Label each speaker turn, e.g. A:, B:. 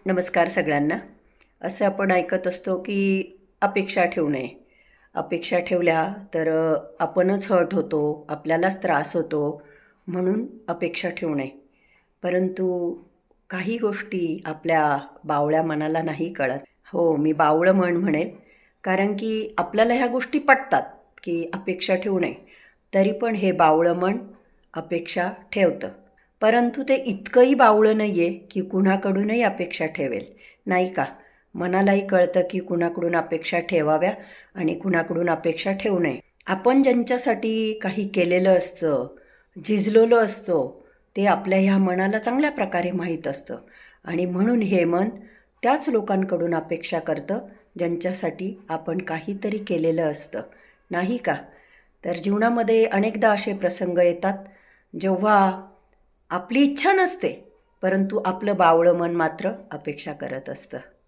A: नमस्कार सगळ्यांना. असं आपण ऐकत असतो की अपेक्षा ठेवू नये. अपेक्षा ठेवल्या तर आपणच हर्ट होतो, आपल्यालाच त्रास होतो, म्हणून अपेक्षा ठेवू नये. परंतु काही गोष्टी आपल्या बावळ्या मनाला नाही कळत. हो, मी बावळं मन म्हणेल, कारण की आपल्याला ह्या गोष्टी पटतात की अपेक्षा ठेवू नये. तरी पण हे बावळं मन अपेक्षा ठेवतं. परंतु ते इतकंही बावळं नाही आहे की कुणाकडूनही अपेक्षा ठेवेल, नाही का? मनालाही कळतं की कुणाकडून अपेक्षा ठेवाव्या आणि कुणाकडून अपेक्षा ठेवू नये. आपण ज्यांच्यासाठी काही केलेलं असतं, झिजलेलो असतो, ते आपल्या ह्या मनाला चांगल्या प्रकारे माहीत असतं आणि म्हणून हे मन त्याच लोकांकडून अपेक्षा करतं ज्यांच्यासाठी आपण काहीतरी केलेलं असतं, नाही का? तर जीवनामध्ये अनेकदा असे प्रसंग येतात जेव्हा आपली इच्छा नसते, परंतु आपलं बावळं मन मात्र अपेक्षा करत असतं.